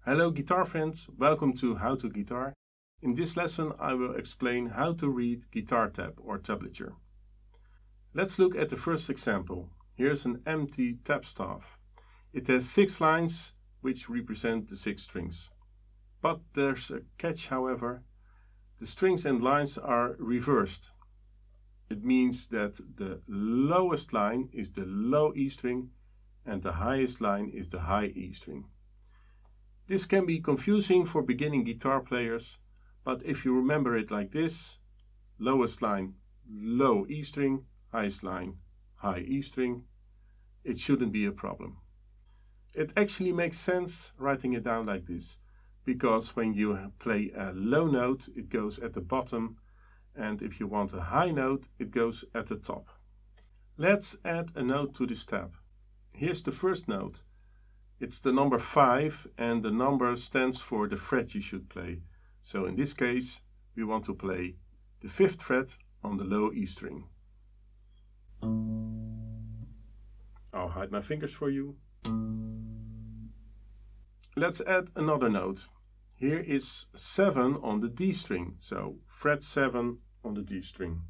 Hello guitar friends, welcome to How to Guitar. In this lesson I will explain how to read guitar tab or tablature. Let's look at the first example. Here's an empty tab staff. It has 6 lines which represent the 6 strings. But there's a catch, however. The strings and lines are reversed. It means that the lowest line is the low E string and the highest line is the high E string. This can be confusing for beginning guitar players, but if you remember it like this, lowest line, low E string, highest line, high E string, it shouldn't be a problem. It actually makes sense writing it down like this, because when you play a low note, it goes at the bottom, and if you want a high note, it goes at the top. Let's add a note to this tab. Here's the first note. It's the number 5, and the number stands for the fret you should play. So in this case, we want to play the 5th fret on the low E string. I'll hide my fingers for you. Let's add another note. Here is 7 on the D string, so fret 7 on the D string.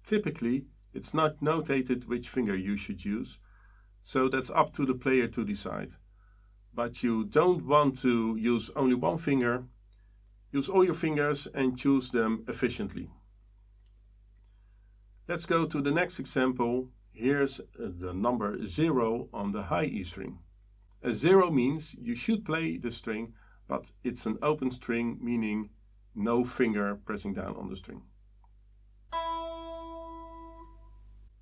Typically, it's not notated which finger you should use, so that's up to the player to decide. But you don't want to use only one finger. Use all your fingers and choose them efficiently. Let's go to the next example. Here's the number 0 on the high E string. A 0 means you should play the string, but it's an open string, meaning no finger pressing down on the string.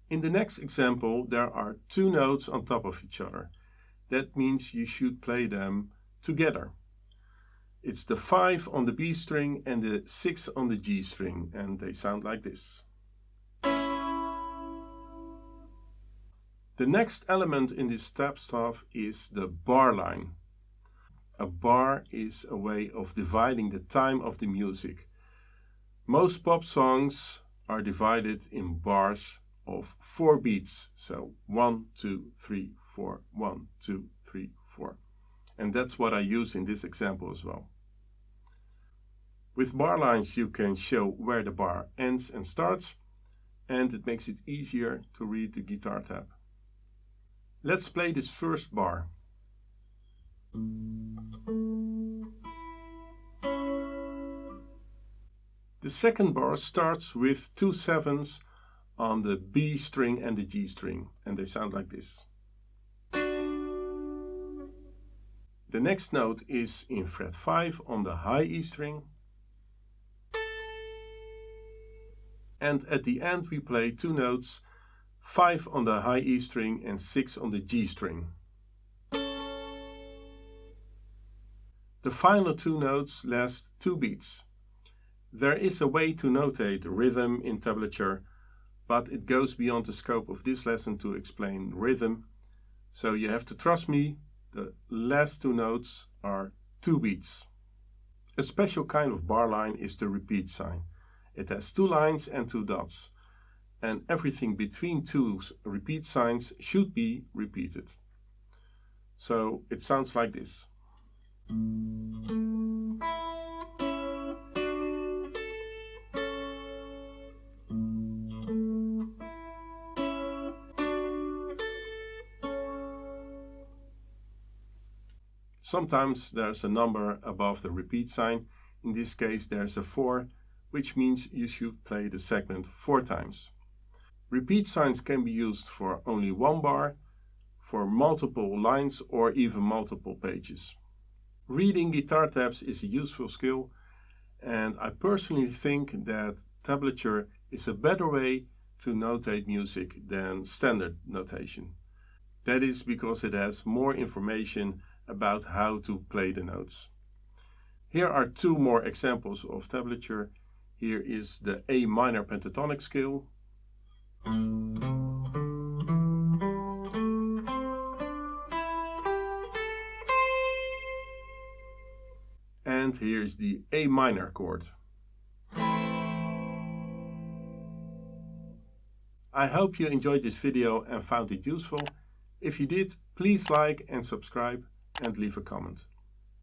In the next example, there are 2 notes on top of each other. That means you should play them together. It's the 5 on the B string and the 6 on the G string, and they sound like this. The next element in this tab staff is the bar line. A bar is a way of dividing the time of the music. Most pop songs are divided in bars of 4 beats. So 1, 2, 3, 4, 1, 2, 3, 4. And that's what I use in this example as well. With bar lines you can show where the bar ends and starts, and it makes it easier to read the guitar tab. Let's play this first bar. The second bar starts with 2 7s on the B string and the G string, and they sound like this. The next note is in fret 5 on the high E string. And at the end we play 2 notes, 5 on the high E string and 6 on the G string. The final 2 notes last 2 beats. There is a way to notate rhythm in tablature, but it goes beyond the scope of this lesson to explain rhythm. So you have to trust me, the last 2 notes are 2 beats. A special kind of bar line is the repeat sign. It has 2 lines and 2 dots. And everything between 2 repeat signs should be repeated. So it sounds like this. Sometimes there's a number above the repeat sign. In this case there's a 4, which means you should play the segment 4 times. Repeat signs can be used for only one bar, for multiple lines, or even multiple pages. Reading guitar tabs is a useful skill, and I personally think that tablature is a better way to notate music than standard notation. That is because it has more information about how to play the notes. Here are 2 more examples of tablature. Here is the A minor pentatonic scale. And here's the A minor chord. I hope you enjoyed this video and found it useful. If you did, please like and subscribe, and leave a comment.